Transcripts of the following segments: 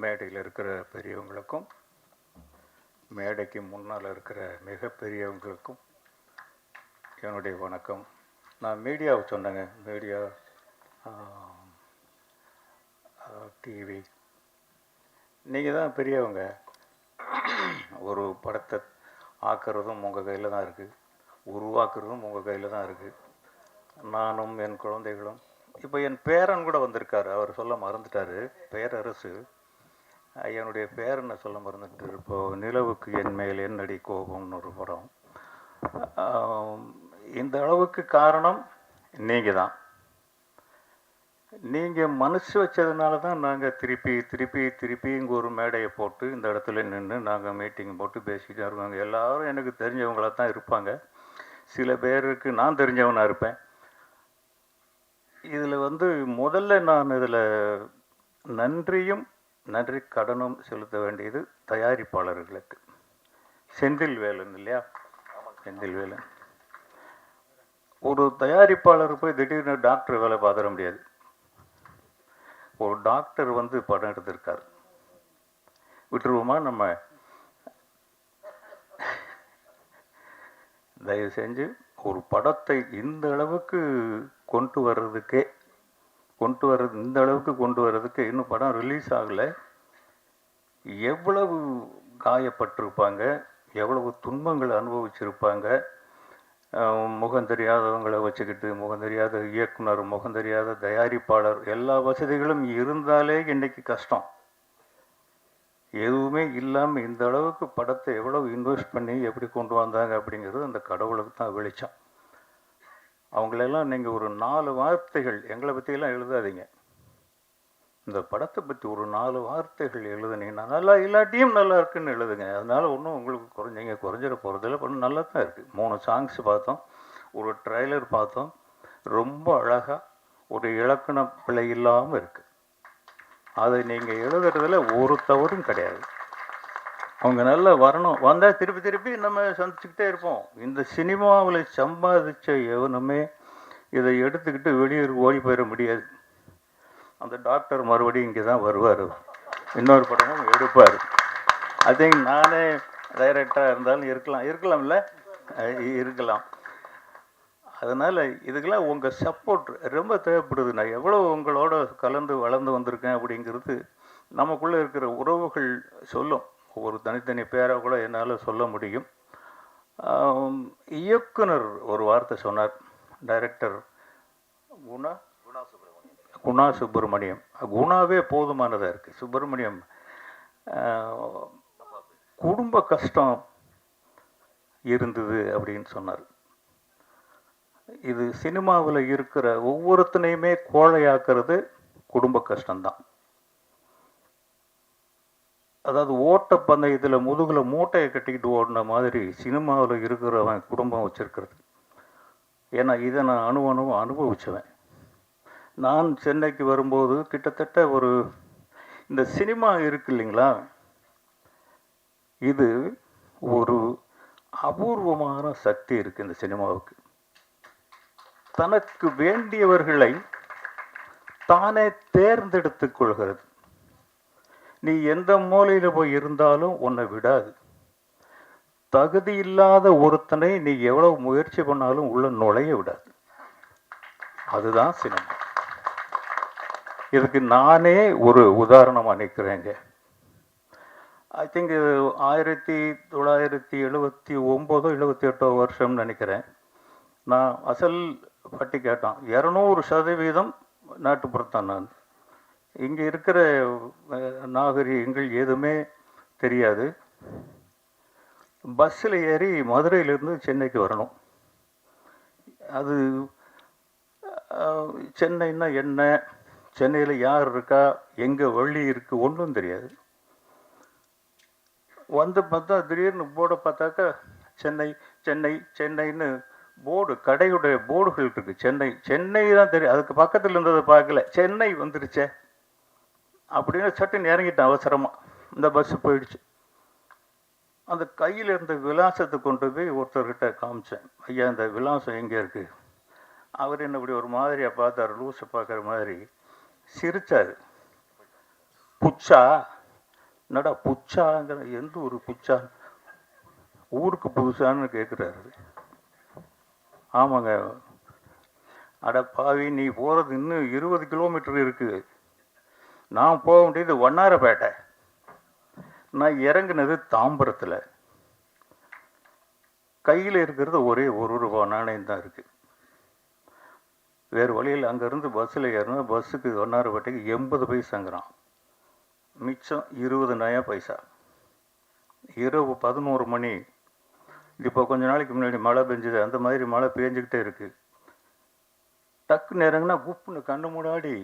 மேடையில் இருக்கிற பெரியவங்களுக்கும் மேடைக்கு முன்னால் இருக்கிற மிகப்பெரியவங்களுக்கும் என்னுடைய வணக்கம். நான் மீடியாவை சொன்னேங்க. மீடியா, டிவி, நீங்கள் தான் பெரியவங்க. ஒரு படத்தை ஆக்கிறதும் உங்கள் கையில் தான் இருக்குது, உருவாக்குறதும் உங்கள் கையில் தான் இருக்குது. நானும் என் குழந்தைகளும், இப்போ என் பேரன் கூட வந்திருக்காரு, அவர் சொல்ல மறந்துட்டார், பேரரசு. என்னுடைய பேரனை சொல்ல மறந்துட்டு, இப்போது நிலவுக்கு என் மேல் என்னடி கோபம்னு ஒரு படம். இந்த அளவுக்கு காரணம் நீங்கள் தான். நீங்கள் மனசு வச்சதுனால தான் நாங்கள் திருப்பி இங்கே ஒரு மேடையை போட்டு இந்த இடத்துல நின்று நாங்கள் மீட்டிங் போட்டு பேசிகிட்டு இருக்காங்க. எல்லோரும் எனக்கு தெரிஞ்சவங்களாக தான் இருப்பாங்க. சில பேருக்கு நான் தெரிஞ்சவனாக இருப்பேன். இதில் முதல்ல நான் இதில் நன்றி கடனும் செலுத்த வேண்டியது தயாரிப்பாளர்களுக்கு. செந்தில் வேலன் இல்லையா? செந்தில் வேலன் ஒரு தயாரிப்பாளர் போய் திடீர்னு டாக்டர் வேலை பார்த்துட முடியாது. ஒரு டாக்டர் படம் எடுத்திருக்கார், விட்டுருவோமா? நம்ம தயவு செஞ்சு ஒரு படத்தை இந்த அளவுக்கு கொண்டு வர்றதுக்கு இன்னும் படம் ரிலீஸ் ஆகலை. எவ்வளவு காயப்பட்டிருப்பாங்க, எவ்வளவு துன்பங்கள் அனுபவிச்சிருப்பாங்க. முகம் தெரியாதவங்களை வச்சுக்கிட்டு, முகம் தெரியாத இயக்குனர், முகம் தெரியாத தயாரிப்பாளர், எல்லா வசதிகளும் இருந்தாலே இன்றைக்கி கஷ்டம். எதுவுமே இல்லாமல் இந்த அளவுக்கு படத்தை எவ்வளவு இன்வெஸ்ட் பண்ணி எப்படி கொண்டு வந்தாங்க அப்படிங்கிறது அந்த கடவுளுக்கு தான் வெளிச்சம். அவங்களெல்லாம் நீங்கள் ஒரு 4 வார்த்தைகள், எங்களை பற்றியெல்லாம் எழுதாதீங்க, இந்த படத்தை பற்றி ஒரு 4 வார்த்தைகள் எழுதுனீங்கன்னா, நல்லா இல்லாட்டியும் நல்லா இருக்குன்னு எழுதுங்க. அதனால் ஒன்றும் உங்களுக்கு குறைஞ்சிட போகிறதில்ல. படம் நல்லா தான் இருக்குது. 3 சாங்ஸ் பார்த்தோம், ஒரு ட்ரைலர் பார்த்தோம். ரொம்ப அழகாக ஒரு இலக்கண பிழை இல்லாமல் இருக்குது. அதை நீங்கள் எழுதுறதுல ஒரு தவறும் கிடையாது. அவங்க நல்லா வரணும், வந்தால் திருப்பி நம்ம சந்திச்சுக்கிட்டே இருப்போம். இந்த சினிமாவில் சம்பாதிச்ச எவனுமே இதை எடுத்துக்கிட்டு வெளியூர் ஓடி போயிட முடியாது. அந்த டாக்டர் மறுபடியும் இங்கே தான் வருவார், இன்னொரு படமும் எடுப்பார். ஐ திங்க் நானே டைரக்டராக இருந்தாலும் இருக்கலாம்ல, இருக்கலாம். அதனால் இதுக்கெல்லாம் உங்கள் சப்போர்ட் ரொம்ப தேவைப்படுது. நான் எவ்வளோ உங்களோட கலந்து வளர்ந்து வந்திருக்கேன் அப்படிங்கிறது நமக்குள்ளே இருக்கிற உறவுகள் சொல்லும். ஒவ்வொரு தனித்தனி பேராக கூட என்னால் சொல்ல முடியும். இயக்குனர் ஒரு வார்த்தை சொன்னார், டைரக்டர் குணா சுப்பிரமணியம். குணாவே போதுமானதாக இருக்குது. சுப்பிரமணியம் குடும்ப கஷ்டம் இருந்தது அப்படின்னு சொன்னார். இது சினிமாவில் இருக்கிற ஒவ்வொருத்தனையுமே கோழையாக்குறது குடும்ப கஷ்டம்தான். அதாவது ஓட்டப்பந்தயத்தில் முதுகில் மூட்டையை கட்டிக்கிட்டு ஓடின மாதிரி சினிமாவில் இருக்கிறவன் குடும்பம் வச்சுருக்கிறது. ஏன்னா இதை நான் அனுபவிச்சவன். நான் சென்னைக்கு வரும்போது கிட்டத்தட்ட இந்த சினிமா இருக்கு இல்லைங்களா, இது ஒரு அபூர்வமான சக்தி இருக்குது இந்த சினிமாவுக்கு. தனக்கு வேண்டியவர்களை தானே தேர்ந்தெடுத்து கொள்கிறது. நீ எந்த மூலையில் போய் இருந்தாலும் உன்னை விடாது. தகுதி இல்லாத ஒருத்தனை நீ எவ்வளவு முயற்சி பண்ணாலும் உள்ள நுழைய விடாது. அதுதான் சினிமா. இதுக்கு நானே ஒரு உதாரணமாக நிற்கிறேங்க. ஐ திங்க் 1979 78 வருஷம்னு நினைக்கிறேன். நான் அசல் பட்டி கேட்டான். 200% நாட்டுப்புறத்தான். நான் இங்கே இருக்கிற நாகரிகங்கள் எதுவுமே தெரியாது. பஸ்ஸில் ஏறி மதுரையிலேருந்து சென்னைக்கு வரணும். அது சென்னைன்னா என்ன, சென்னையில் யார் இருக்கா, எங்கே வழி இருக்குது, ஒன்றும் தெரியாது. பார்த்தா திடீர்னு போர்டை பார்த்தாக்கா சென்னை சென்னை சென்னைன்னு போர்டு, கடையுடைய போர்டுகள் இருக்குது. சென்னை தான் தெரியும். அதுக்கு பக்கத்தில் இருந்ததை பார்க்கல, சென்னை வந்துருச்சே அப்படின்னு சட்டுன்னு இறங்கிட்டேன் அவசரமாக. இந்த பஸ்ஸு போயிடுச்சு. அந்த கையில் இருந்த விலாசத்தை கொண்டு போய் ஒருத்தர்கிட்ட காமிச்சேன். ஐயா, இந்த விலாசம் எங்கே இருக்குது? அவர் என்ன இப்படி ஒரு மாதிரியாக பார்த்தார், லூஸை பார்க்குற மாதிரி சிரித்தார். புச்சா என்னடா புச்சாங்கிற, எந்த ஊர் புச்சா, ஊருக்கு புதுசான்னு கேட்குறாரு. ஆமாங்க. அட பாவி, நீ போகிறது இன்னும் 20 கிலோமீட்டர் இருக்குது. நான் போக வேண்டியது வண்ணாரப்பேட்டை. நான் இறங்குனது தாம்பரத்தில். கையில் இருக்கிறது ஒரே ₹1 நாணயம் தான் இருக்குது. வேறு வழியில் அங்கேருந்து பஸ்ஸில் ஏறினா பஸ்ஸுக்கு வண்ணாரப்பேட்டைக்கு 80 பைசாங்கிறான். மிச்சம் 20 நயா பைசா. இரவு 11 மணி. இப்போ கொஞ்ச நாளைக்கு முன்னாடி மழை பெஞ்சுது, அந்த மாதிரி மழை பெஞ்சிக்கிட்டே இருக்குது. டக்கு நேரங்கன்னா குப்புன்னு கண்ணு முன்னாடி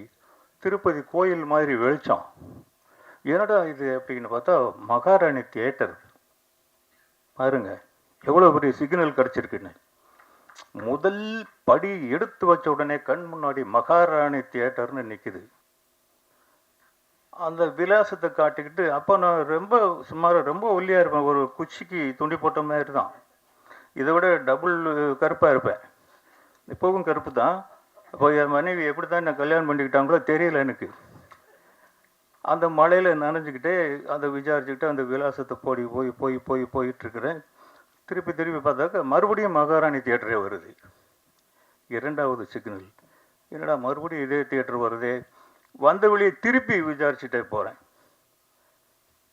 திருப்பதி கோயில் மாதிரி வெளிச்சம். என்னடா இது அப்படின்னு பார்த்தா மகாராணி தியேட்டர். பாருங்க எவ்வளோ பெரிய சிக்னல் கிடச்சிருக்குன்னு. முதல் படி எடுத்து வச்ச உடனே கண் முன்னாடி மகாராணி தியேட்டர்னு நிற்குது. அந்த விலாசத்தை காட்டிக்கிட்டு, அப்போ நான் ரொம்ப ஒல்லியாக இருப்பேன், ஒரு குச்சிக்கு துண்டி போட்ட மாதிரி தான். இதை விட டபுள் கருப்பாக இருப்பேன். இப்போவும் கருப்பு தான். அப்போ என் மனைவி எப்படி தான் நான் கல்யாணம் பண்ணிக்கிட்டாங்களோ தெரியல எனக்கு. அந்த மலையில் நனைஞ்சிக்கிட்டே அதை விசாரிச்சுக்கிட்டு அந்த விலாசத்தை போயிட்டுருக்கிறேன். திருப்பி பார்த்தாக்கா மறுபடியும் மகாராணி தியேட்டரே வருது. 2வது சிக்னல். என்னடா மறுபடியும் இதே தியேட்டர் வருதே. வந்த வழியை திருப்பி விசாரிச்சுட்டே போகிறேன்.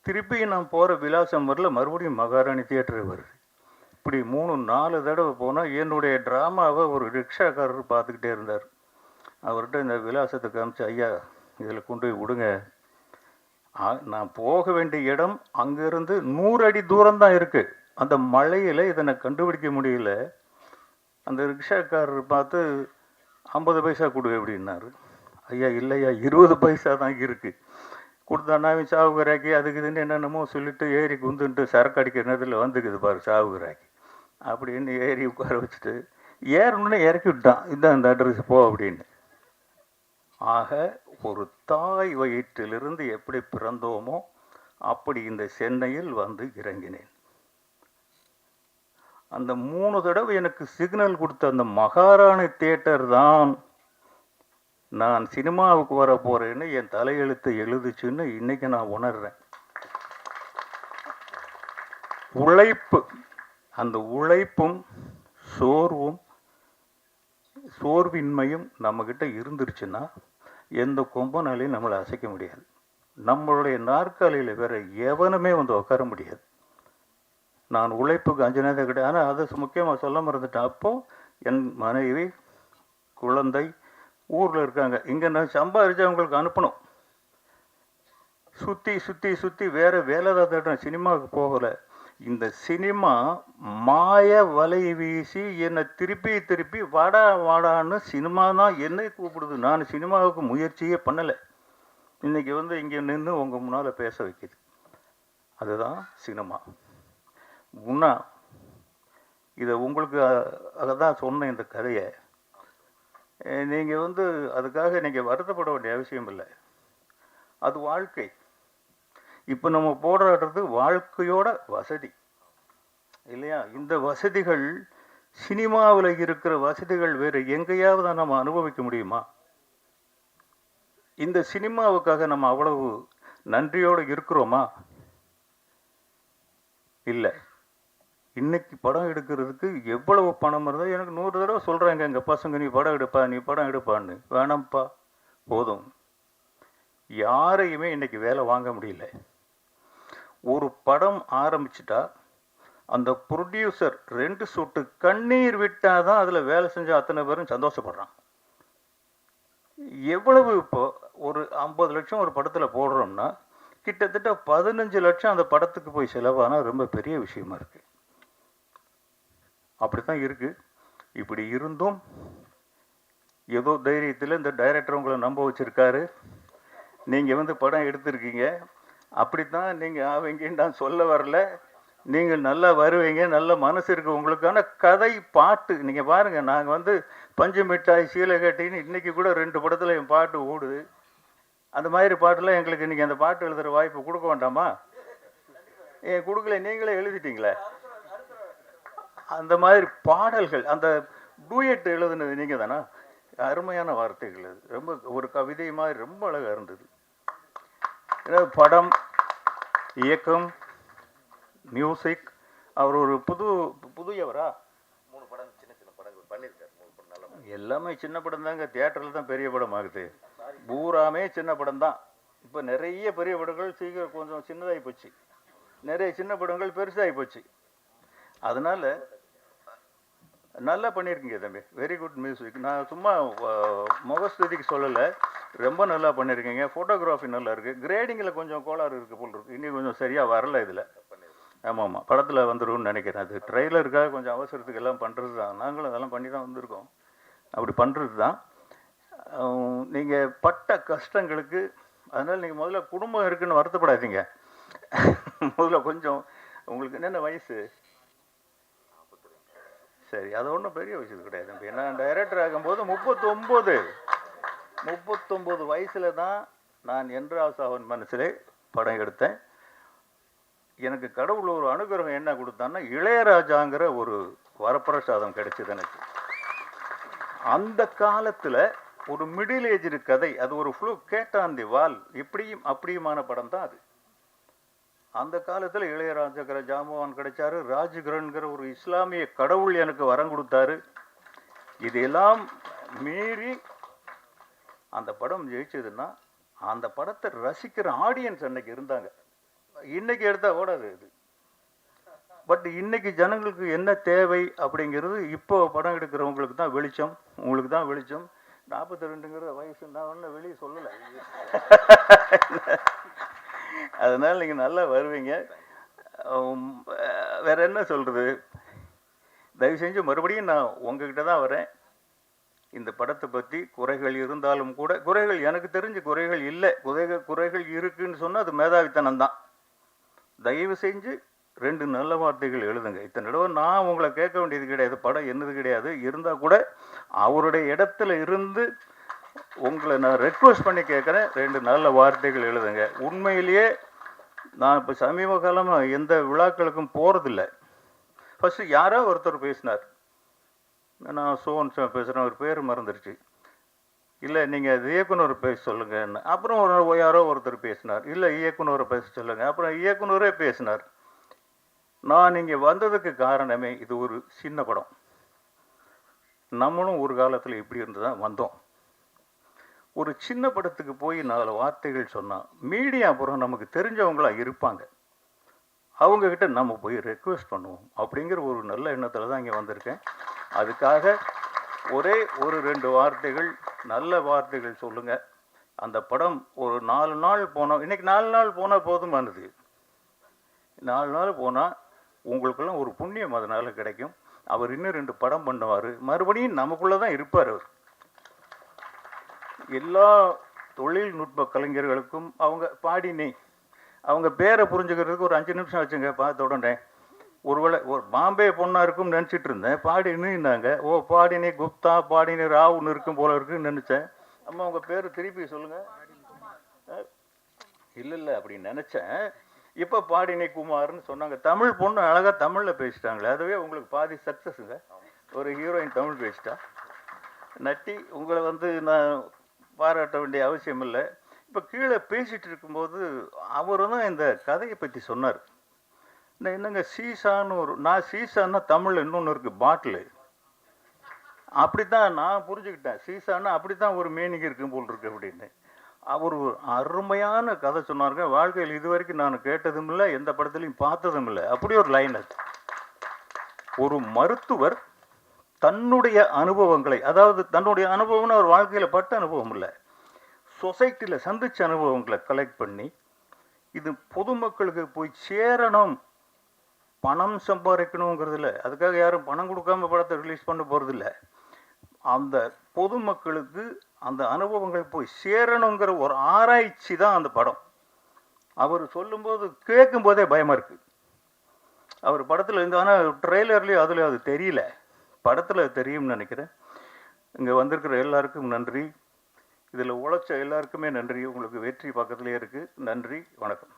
திருப்பி நான் போகிற விலாசம் வரல, மறுபடியும் மகாராணி தியேட்டரே வருது. இப்படி 3-4 தடவை போனால் என்னுடைய ட்ராமாவை ஒரு ரிக்ஷாக்காரர் பார்த்துக்கிட்டே இருந்தார். அவர்கிட்ட இந்த விலாசத்தை காமிச்சு, ஐயா இதில் கொண்டு போய் விடுங்க, நான் போக வேண்டிய இடம் அங்கேருந்து 100 அடி தூரம்தான் இருக்குது. அந்த மழையில் இதை நான் கண்டுபிடிக்க முடியல. அந்த ரிக்ஷாக்காரர் பார்த்து 50 பைசா கொடு அப்படின்னாரு. ஐயா இல்லையா, 20 பைசா தான் இருக்குது. கொடுத்தானா சாவுகராக்கி அதுக்கு இதுன்னு என்னென்னமோ சொல்லிட்டு ஏறி குந்துன்ட்டு சரக்கு அடிக்கிற நேரத்தில் வந்துக்குது பாரு சாவுகராக்கி அப்படின்னு ஏறி உட்கார வச்சுட்டு ஏறணுன்னு இறக்கி விட்டான். இதுதான் இந்த அட்ரஸ் போ அப்படின்னு. ஆக ஒரு தாய் வயிற்றிலிருந்து எப்படி பிறந்தோமோ அப்படி இந்த சென்னையில் வந்து இறங்கினேன். அந்த 3 தடவை எனக்கு சிக்னல் கொடுத்த அந்த மகாராணி தியேட்டர் தான் நான் சினிமாவுக்கு வர போறேன்னு என் தலையெழுத்து எழுதுச்சுன்னு இன்னைக்கு நான் உணர்றேன். உழைப்பு, அந்த உழைப்பும் சோர்வின்மையும் நம்மக்கிட்ட இருந்துருச்சுன்னா எந்த கொம்பனாலையும் நம்மளை அசைக்க முடியாது. நம்மளுடைய நாற்காலியில் வேற எவனுமே வந்து உட்கார முடியாது. நான் உழைப்புக்கு 5 நேரம் கிடையாது. ஆனால் அதை முக்கியமாக சொல்ல மறந்துட்டேன். அப்போது என் மனைவி குழந்தை ஊரில் இருக்காங்க. இங்கே நான் சம்பாதிச்சு அவங்களுக்கு அனுப்பணும். சுற்றி வேறு வேலை தான் தேடுறேன், சினிமாவுக்கு போகலை. இந்த சினிமா மாய வலை வீசி என்னை திருப்பி வாடான்னு சினிமா தான் என்னை கூப்பிடுது. நான் சினிமாவுக்கு முயற்சியே பண்ணலை. இன்றைக்கி வந்து இங்கே நின்று உங்கள் முன்னால் பேச வைக்கிது. அதுதான் சினிமா. முன்னா இதை உங்களுக்கு தான் சொன்னேன் இந்த கதையை. நீங்கள் வந்து அதுக்காக நீங்கள் வருத்தப்பட வேண்டிய அவசியம் இல்லை. அது வாழ்க்கை. இப்போ நம்ம போராடுறது வாழ்க்கையோட வசதி இல்லையா? இந்த வசதிகள் சினிமாவில் இருக்கிற வசதிகள் வேறு எங்கேயாவது நம்ம அனுபவிக்க முடியுமா? இந்த சினிமாவுக்காக நம்ம அவ்வளவு நன்றியோடு இருக்கிறோமா? இல்லை. இன்னைக்கு படம் எடுக்கிறதுக்கு எவ்வளவு பணம் இருந்தால் எனக்கு 100 தடவை சொல்கிறாங்க எங்கள் பசங்க, நீ படம் எடுப்பான்னு. வேணாம்ப்பா, போதும். யாரையுமே இன்னைக்கு வேலை வாங்க முடியல. ஒரு படம் ஆரம்பிச்சிட்டா அந்த ப்ரொடியூசர் 2 சொட்டு கண்ணீர் விட்டால் தான் அதில் வேலை செஞ்ச அத்தனை பேரும் சந்தோஷப்படுறான். எவ்வளவு இப்போ ஒரு 50 லட்சம் ஒரு படத்தில் போடுறோம்னா கிட்டத்தட்ட 15 லட்சம் அந்த படத்துக்கு போய் செலவானால் ரொம்ப பெரிய விஷயமா இருக்குது. அப்படித்தான் இருக்குது. இப்படி இருந்தும் ஏதோ தைரியத்தில் இந்த டைரக்டர் உங்களை நம்ப வச்சுருக்காரு. நீங்கள் வந்து படம் எடுத்திருக்கீங்க. அப்படித்தான் நீங்கள் ஆவீங்கன்னு நான் சொல்ல வரல. நீங்கள் நல்லா வருவீங்க, நல்ல மனசு இருக்குது உங்களுக்கான கதை பாட்டு. நீங்கள் பாருங்கள், நாங்கள் வந்து பஞ்சு மிட்டாய் சீலை கட்டின்னு இன்றைக்கி கூட 2 படத்தில் என் பாட்டு ஓடுது. அந்த மாதிரி பாட்டுலாம் எங்களுக்கு இன்றைக்கி அந்த பாட்டு எழுதுகிற வாய்ப்பு கொடுக்க வேண்டாமா? கொடுக்கல, நீங்களே எழுதிட்டீங்களே. அந்த மாதிரி பாடல்கள், அந்த டூயட் எழுதுனது நீங்கள் தானே? அருமையான வார்த்தைகள். அது ரொம்ப ஒரு கவிதை மாதிரி ரொம்ப அழகாக இருந்தது. படம் இயக்கம், மியூசிக். அவர் ஒரு புதியவரா 3 படம் சின்ன சின்ன படங்கள் பண்ணியிருக்காரு. 3 படம் நல்ல படம். எல்லாமே சின்ன படம் தாங்க. தியேட்டரில் தான் பெரிய படம் ஆகுது. பூராமே சின்ன படம் தான். இப்போ நிறைய பெரிய படங்கள் சீக்கிரம் கொஞ்சம் சின்னதாகி போச்சு, நிறைய சின்ன படங்கள் பெருசாகி போச்சு. அதனால நல்லா பண்ணியிருக்கீங்க தம்பி, வெரி குட் மியூசிக். நான் சும்மா முகஸ்துதிக்கு சொல்லலை, ரொம்ப நல்லா பண்ணியிருக்கீங்க. ஃபோட்டோகிராஃபி நல்லா இருக்குது. கிரேடிங்கில் கொஞ்சம் கோளாறு இருக்குது போல் இருக்குது, இன்னும் கொஞ்சம் சரியாக வரல இதில். ஆமாம் படத்தில் வந்துடும்னு நினைக்கிறேன். அது ட்ரெய்லருக்காக கொஞ்சம் அவசரத்துக்கு எல்லாம் பண்ணுறது தான். நாங்களும் அதெல்லாம் பண்ணி தான் வந்திருக்கோம். அப்படி பண்ணுறது தான். நீங்கள் பட்ட கஷ்டங்களுக்கு, அதனால் நீங்கள் முதல்ல குடும்பம் இருக்குதுன்னு வருத்தப்படாதீங்க. முதல்ல கொஞ்சம் உங்களுக்கு என்னென்ன வயசு? சரி, அது ஒன்றும் பெரிய விஷயம் கிடையாது தம்பி. நான் டைரக்டர் ஆகும்போது 39 வயசில் தான் நான் என்றாசாவன் மனசிலே படம் எடுத்தேன். எனக்கு கடவுள் ஒரு அனுகிரகம் என்ன கொடுத்தான்னா, இளையராஜாங்கிற ஒரு வரப்பிரசாதம் கிடைச்சது எனக்கு. அந்த காலத்தில் ஒரு மிடில் ஏஜ் கதை, அது ஒரு ஃப்ளூ கேட்டாந்தி வால், இப்படியும் அப்படியுமான படம் தான் அது. அந்த காலத்தில் இளையராஜாங்கிற ஜாம்பவான் கிடைச்சாரு, ராஜ்கிரன்கிற ஒரு இஸ்லாமிய கடவுள் எனக்கு வரம் கொடுத்தாரு. இதெல்லாம் மீறி அந்த படம் ஜெயிச்சதுன்னா, அந்த படத்தை ரசிக்கிற ஆடியன்ஸ் அன்னைக்கு இருந்தாங்க. இன்னைக்கு எடுத்தா ஓடாது இது. பட் இன்னைக்கு ஜனங்களுக்கு என்ன தேவை அப்படிங்கிறது இப்போ படம் எடுக்கிறவங்களுக்கு தான் வெளிச்சம், உங்களுக்கு தான் வெளிச்சம். 42ங்கிற வயசு நான் ஒன்றும் வெளியே சொல்லலை. அதனால் நீங்கள் நல்லா வருவீங்க. வேற என்ன சொல்கிறது, தயவு செஞ்சு மறுபடியும் நான் உங்ககிட்ட தான் வரேன். இந்த படத்தை பற்றி குறைகள் இருந்தாலும் கூட, குறைகள் எனக்கு தெரிஞ்சு குறைகள் இல்லை. குறைகள் இருக்குன்னு சொன்னால் அது மேதாவித்தனம் தான். தயவு செஞ்சு 2 நல்ல வார்த்தைகள் எழுதுங்க. இத்தனை தடவை நான் உங்களை கேட்க வேண்டியது கிடையாது, படம் என்னது கிடையாது. இருந்தால் கூட அவருடைய இடத்துல இருந்து உங்களை நான் ரெக்வஸ்ட் பண்ணி கேட்குறேன், 2 நல்ல வார்த்தைகள் எழுதுங்க. உண்மையிலேயே நான் இப்போ சமீப காலமாக எந்த விழாக்களுக்கும் போகிறதில்ல. ஃபஸ்ட்டு யாரோ ஒருத்தர் பேசினார், நான் சோன் பேசுகிறேன், ஒரு பேர் மறந்துருச்சு. இல்லை நீங்கள் இயக்குனர் பேச சொல்லுங்கன்னு. அப்புறம் யாரோ ஒருத்தர் பேசினார், இல்லை இயக்குனரை பேச சொல்லுங்கள். அப்புறம் இயக்குனரே பேசினார். நான் இங்கே வந்ததுக்கு காரணமே, இது ஒரு சின்ன படம். நம்மளும் ஒரு காலத்தில் இப்படி இருந்து தான் வந்தோம். ஒரு சின்ன படத்துக்கு போய் 4 வார்த்தைகள் சொன்னால் மீடியா அப்புறம் நமக்கு தெரிஞ்சவங்களாக இருப்பாங்க, அவங்கக்கிட்ட நம்ம போய் ரெக்வெஸ்ட் பண்ணுவோம் அப்படிங்கிற ஒரு நல்ல எண்ணத்தில் தான் இங்கே வந்திருக்கேன். அதுக்காக ஒரே ஒரு 2 வார்த்தைகள், நல்ல வார்த்தைகள் சொல்லுங்கள். அந்த படம் ஒரு 4 நாள் போனோம். இன்றைக்கி 4 நாள் போனால் போதுமானது. 4 நாள் போனால் உங்களுக்கெல்லாம் ஒரு புண்ணியம் அதனால் கிடைக்கும். அவர் இன்னும் 2 படம் பண்ணுவார், மறுபடியும் நமக்குள்ளே தான் இருப்பார் அவர். எல்லா தொழில்நுட்ப கலைஞர்களுக்கும் அவங்க பாடினே, அவங்க பேரை புரிஞ்சுக்கிறதுக்கு ஒரு 5 நிமிஷம் வச்சுங்க, பார்த்த உடனே. ஒருவேளை ஒரு பாம்பே பொண்ணாக இருக்கும்னு நினச்சிட்டு இருந்தேன், பாடினுன்னாங்க. ஓ பாடினே குப்தா, பாடினே ராவுன்னு இருக்கும் போல இருக்குன்னு நினச்சேன். அம்மா உங்கள் பேர் திருப்பி சொல்லுங்கள். இல்லை அப்படின்னு நினச்சேன். இப்போ பாடினே குமார்னு சொன்னாங்க. தமிழ் பொண்ணு அழகாக தமிழில் பேசிட்டாங்களே, அதுவே உங்களுக்கு பாதி சக்ஸஸுங்க. ஒரு ஹீரோயின் தமிழ் பேசிட்டா. நட்டி உங்களை நான் பாராட்ட வேண்டிய அவசியம் இல்லை. இப்போ கீழே பேசிகிட்டு இருக்கும்போது அவர் தான் இந்த கதையை பற்றி சொன்னார். நான் என்னங்க சீசான்னு நான் சீசான்னா தமிழ் இன்னொன்று இருக்குது, பாட்டிலு. அப்படி தான் நான் புரிஞ்சுக்கிட்டேன். சீசான்னா அப்படி தான் ஒரு மீனிங் இருக்கும் போல் இருக்கு அப்படின்னு. அவர் ஒரு அருமையான கதை சொன்னாருங்க. வாழ்க்கையில் இது வரைக்கும் நான் கேட்டதும் இல்லை, எந்த படத்துலையும் பார்த்ததும் இல்லை. அப்படி ஒரு லைன் அது. ஒரு மருத்துவர் தன்னுடைய அனுபவங்களை, அதாவது தன்னுடைய அனுபவம்னு அவர் வாழ்க்கையில் பட்ட அனுபவம் இல்லை, சொசைட்டியில் சந்தித்த அனுபவங்களை கலெக்ட் பண்ணி இது பொதுமக்களுக்கு போய் சேரணும். பணம் சம்பாதிக்கணுங்கிறதுல அதுக்காக யாரும் பணம் கொடுக்காம படத்தை ரிலீஸ் பண்ண போகிறதில்ல. அந்த பொதுமக்களுக்கு அந்த அனுபவங்கள் போய் சேரணுங்கிற ஒரு ஆராய்ச்சி தான் அந்த படம். அவர் சொல்லும்போது கேட்கும்போதே பயமாக இருக்குது. அவர் படத்தில் இருந்து, ஆனால் ட்ரெய்லர்லேயும் அதில் அது தெரியல, படத்தில் தெரியும்னு நினைக்கிறேன். இங்கே வந்திருக்கிற எல்லாருக்கும் நன்றி. இதில் உழைச்ச எல்லாருக்குமே நன்றி. உங்களுக்கு வெற்றி பக்கத்துலேயே இருக்குது. நன்றி, வணக்கம்.